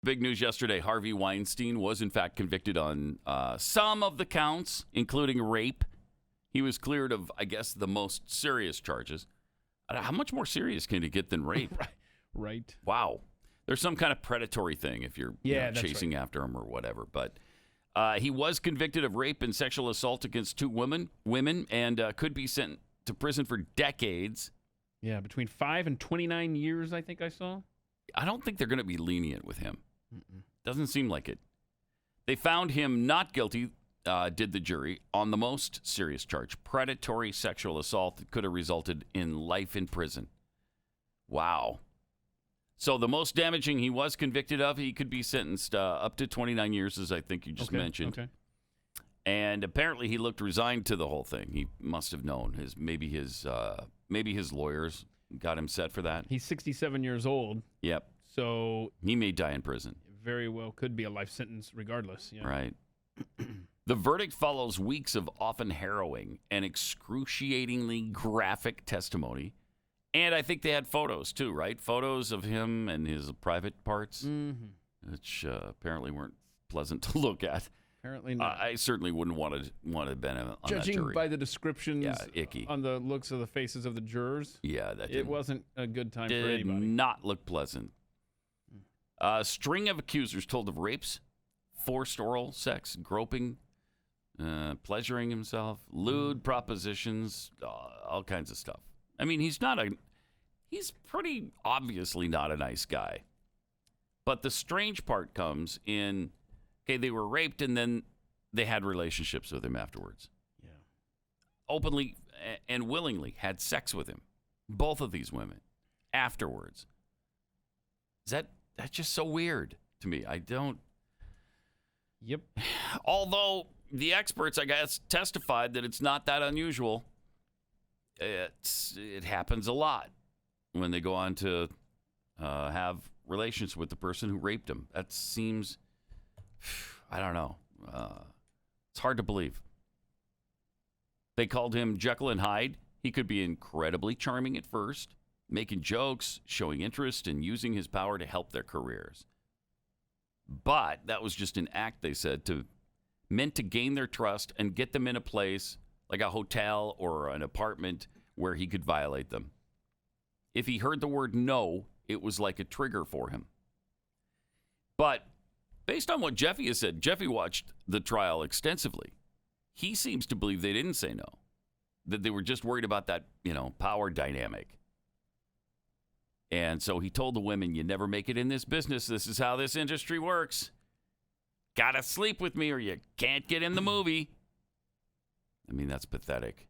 Big news yesterday. Harvey Weinstein was, in fact, convicted on some of the counts, including rape. He was cleared of, I guess, the most serious charges. How much more serious can you get than rape? Right. Wow. There's some kind of predatory thing if you're chasing after him or whatever. But he was convicted of rape and sexual assault against two women, and could be sent to prison for decades. Yeah, between 5 and 29 years, I think I saw. I don't think they're going to be lenient with him. Doesn't seem like it. They found him not guilty, did the jury, on the most serious charge, predatory sexual assault that could have resulted in life in prison. Wow. So the most damaging he was convicted of, he could be sentenced up to 29 years, as I think you just mentioned. Okay. And apparently he looked resigned to the whole thing. He must have known. Maybe his lawyers got him set for that. He's 67 years old. Yep. So he may die in prison. Very well could be a life sentence regardless. Yeah. Right. The verdict follows weeks of often harrowing and excruciatingly graphic testimony. And I think they had photos too, right? Photos of him and his private parts, which apparently weren't pleasant to look at. Apparently not. I certainly wouldn't want to have been on that Judging jury. by the descriptions icky. on the looks of the faces of the jurors, it wasn't a good time for anybody. Did not look pleasant. A string of accusers told of rapes, forced oral sex, groping, pleasuring himself, lewd propositions, all kinds of stuff. I mean, he's pretty obviously not a nice guy. But the strange part comes in, they were raped and then they had relationships with him afterwards. Yeah. Openly and willingly had sex with him. Both of these women afterwards. That's just so weird to me. I don't. Yep. Although the experts, I guess, testified that it's not that unusual. It happens a lot when they go on to have relations with the person who raped them. That seems, I don't know. It's hard to believe. They called him Jekyll and Hyde. He could be incredibly charming at first, making jokes, showing interest, and using his power to help their careers. But that was just an act, they said, meant to gain their trust and get them in a place like a hotel or an apartment where he could violate them. If he heard the word no, it was like a trigger for him. But based on what Jeffy has said, Jeffy watched the trial extensively. He seems to believe they didn't say no, that they were just worried about that, power dynamic. And so he told the women, you never make it in this business. This is how this industry works. Gotta sleep with me or you can't get in the movie. I mean, that's pathetic.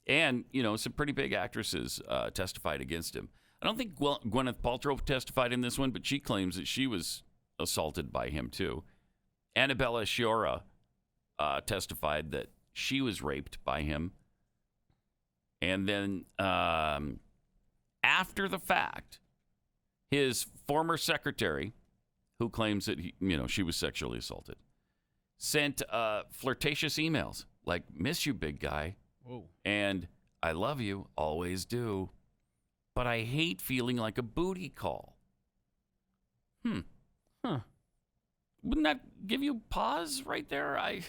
And, some pretty big actresses testified against him. I don't think Gwyneth Paltrow testified in this one, but she claims that she was assaulted by him, too. Annabella Sciorra testified that she was raped by him. And then after the fact, his former secretary, who claims that she was sexually assaulted, sent flirtatious emails like, miss you, big guy. Whoa. And I love you, always do. But I hate feeling like a booty call. Huh. Wouldn't that give you pause right there? I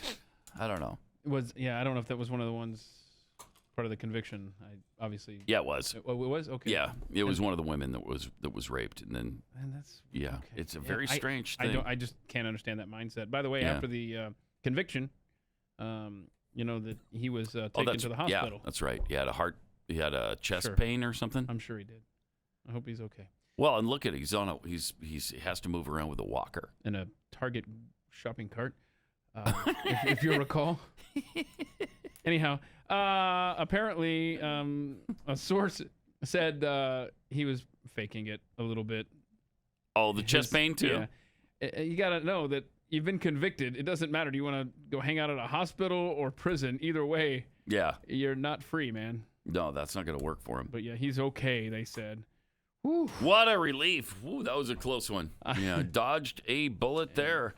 don't know. I don't know if that was one of the ones part of the conviction. Obviously. Yeah, it was. It was? Okay. Yeah, it was one of the women that was raped, and then. And that's okay. It's a very strange thing. I just can't understand that mindset. By the way, after the conviction, that he was taken to the hospital. Yeah, that's right. He had a chest pain or something. I'm sure he did. I hope he's okay. Well, and look at it. He has to move around with a walker and a Target shopping cart, if you recall. Anyhow, apparently, a source said he was faking it a little bit. Oh, the chest pain too. Yeah. You got to know that you've been convicted. It doesn't matter. Do you want to go hang out at a hospital or prison? Either way, you're not free, man. No, that's not going to work for him. But yeah, he's okay, they said. Whew. What a relief. Whew, that was a close one. Dodged a bullet there.